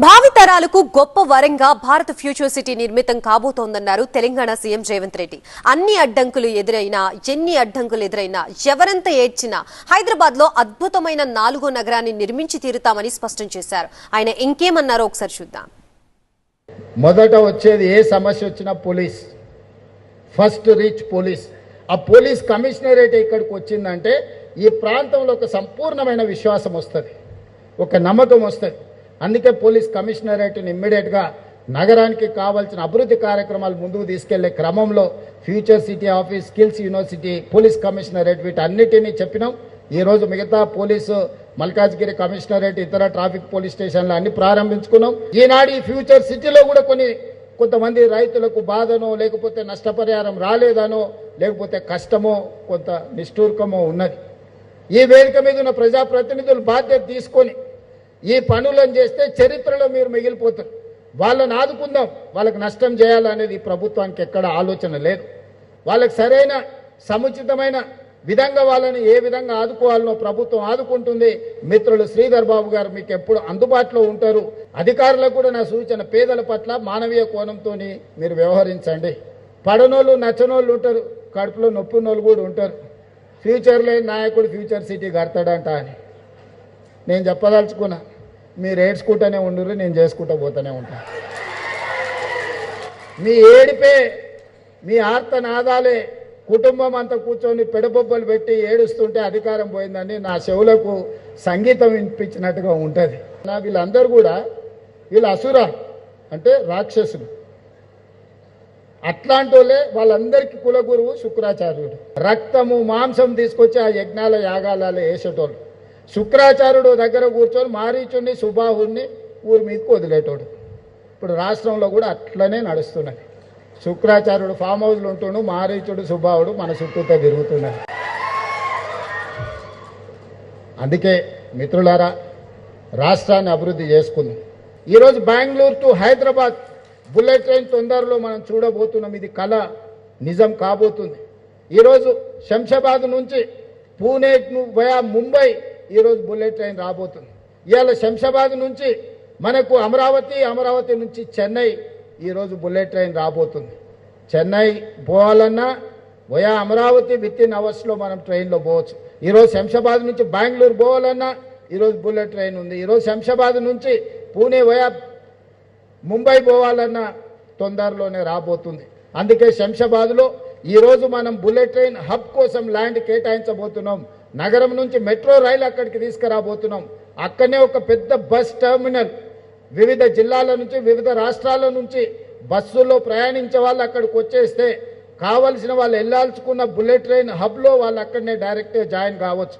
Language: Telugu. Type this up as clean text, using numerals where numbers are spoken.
భావితరాలకు గొప్ప వరంగా భారత ఫ్యూచర్ సిటీ నిర్మితం కాబోతోందన్నారు తెలంగాణ సీఎం రేవంత్ రెడ్డి. ఎన్ని అడ్డంకులు ఎదురైనా ఎవరంత ఏడ్చినా హైదరాబాద్ లో అద్భుతమైన 4వ నగరాన్ని నిర్మించి తీరుతామని స్పష్టం చేశారు. ఆయన ఇంకేమన్నారో ఒకసారి చూద్దాం. మొదట వచ్చేది ఏ సమస్య వచ్చినా పోలీస్, ఫస్ట్ రీచ్ పోలీస్. ఆ పోలీస్ కమిషనరేట్ ఇక్కడికి వచ్చిందంటే ఈ ప్రాంతంలో ఒక సంపూర్ణమైన విశ్వాసం వస్తుంది, ఒక నమ్మకం వస్తుంది. అందుకే పోలీస్ కమిషనరేట్ని ఇమ్మీడియట్గా నగరానికి కావాల్సిన అభివృద్ధి కార్యక్రమాలు ముందుకు తీసుకెళ్లే క్రమంలో future city office, skills university, police commissionerate వీటన్నిటినీ చెప్పినాం. ఈరోజు మిగతా పోలీసు మల్కాజ్గిరి కమిషనరేట్, ఇతర ట్రాఫిక్ పోలీస్ స్టేషన్లు అన్ని ప్రారంభించుకున్నాం. ఈనాడు ఈ ఫ్యూచర్ సిటీలో కూడా కొంతమంది రైతులకు బాధనో, లేకపోతే నష్టపరిహారం రాలేదనో, లేకపోతే కష్టమో, కొంత నిష్ఠూర్కమో ఉన్నది. ఈ వేదిక మీద ఉన్న ప్రజాప్రతినిధులు బాధ్యత తీసుకొని ఈ పనులను చేస్తే చరిత్రలో మీరు మిగిలిపోతారు. వాళ్ళని ఆదుకుందాం, వాళ్ళకి నష్టం చేయాలనేది ఈ ప్రభుత్వానికి ఎక్కడ ఆలోచన లేదు. వాళ్ళకి సరైన సముచితమైన విధంగా వాళ్ళని ఏ విధంగా ఆదుకోవాలనో ప్రభుత్వం ఆదుకుంటుంది. మిత్రులు శ్రీధర్ బాబు గారు మీకు ఎప్పుడు అందుబాటులో ఉంటారు. అధికారులకు కూడా నా సూచన, పేదల పట్ల మానవీయ కోణంతో మీరు వ్యవహరించండి. పడనోళ్ళు నచ్చనోళ్ళు ఉంటారు, కడుపులో నొప్పినోళ్ళు కూడా ఉంటారు. ఫ్యూచర్ లేని నాయకుడు ఫ్యూచర్ సిటీ కడతాడంట అని నేను చెప్పదలుచుకున్నా. మీరు ఏడ్చుకుంటూనే ఉండరు, నేను చేసుకుంటూ పోతూనే ఉంటాను. మీ ఏడిపే, మీ ఆర్తనాదాలే కుటుంబం అంతా కూర్చొని పెడబొబ్బలు పెట్టి ఏడుస్తుంటే అధికారం పోయిందని నా చెవులకు సంగీతం వినిపించినట్టుగా ఉంటుంది. వీళ్ళందరూ కూడా వీళ్ళు అసుర అంటే రాక్షసులు. అట్లాంటి వాళ్ళే వాళ్ళందరికీ కులగురువు శుక్రాచార్యుడు. రక్తము మాంసం తీసుకొచ్చి ఆ యజ్ఞాల యాగాలలో వేసేటోళ్ళు. శుక్రాచార్యుడు దగ్గర కూర్చొని మారీచుడిని, సుబాహుడిని ఊరి మీదకి వదిలేటోడు. ఇప్పుడు రాష్ట్రంలో కూడా అట్లనే నడుస్తున్నది. శుక్రాచార్యుడు ఫామ్ హౌస్లో ఉంటుండు, మారీచుడు, సుబాహుడు మన చుట్టూతో తిరుగుతున్నారు. అందుకే మిత్రులారా, రాష్ట్రాన్ని అభివృద్ధి చేసుకుందాం. ఈరోజు Bengaluru to Hyderabad bullet train తొందరలో మనం చూడబోతున్నాం. ఇది కళ నిజం కాబోతుంది. ఈరోజు శంషాబాద్ నుంచి పూణే వయా ముంబై ఈరోజు బుల్లెట్ ట్రైన్ రాబోతుంది. ఇవాళ శంషాబాద్ నుంచి మనకు అమరావతి నుంచి చెన్నై ఈరోజు బుల్లెట్ ట్రైన్ రాబోతుంది. చెన్నై పోవాలన్నా వయా అమరావతి విత్-ఇన్ అవర్స్లో మనం ట్రైన్లో పోవచ్చు. ఈరోజు శంషాబాద్ నుంచి బెంగళూరు పోవాలన్నా ఈరోజు బుల్లెట్ ట్రైన్ ఉంది. ఈరోజు శంషాబాద్ నుంచి పూణే వయా ముంబై పోవాలన్నా తొందరలోనే రాబోతుంది. అందుకే శంషాబాద్లో ఈరోజు మనం బుల్లెట్ ట్రైన్ హబ్ కోసం ల్యాండ్ కేటాయించబోతున్నాం. నగరం నుంచి మెట్రో రైలు అక్కడికి తీసుకురాబోతున్నాం. అక్కడనే ఒక పెద్ద బస్ టెర్మినల్, వివిధ జిల్లాల నుంచి, వివిధ రాష్ట్రాల నుంచి బస్సుల్లో ప్రయాణించే వాళ్ళు అక్కడికి వచ్చేస్తే కావలసిన వాళ్ళు వెళ్ళాల్చుకున్న బుల్లెట్ ట్రైన్ హబ్లో వాళ్ళు అక్కడనే డైరెక్ట్గా జాయిన్ కావచ్చు.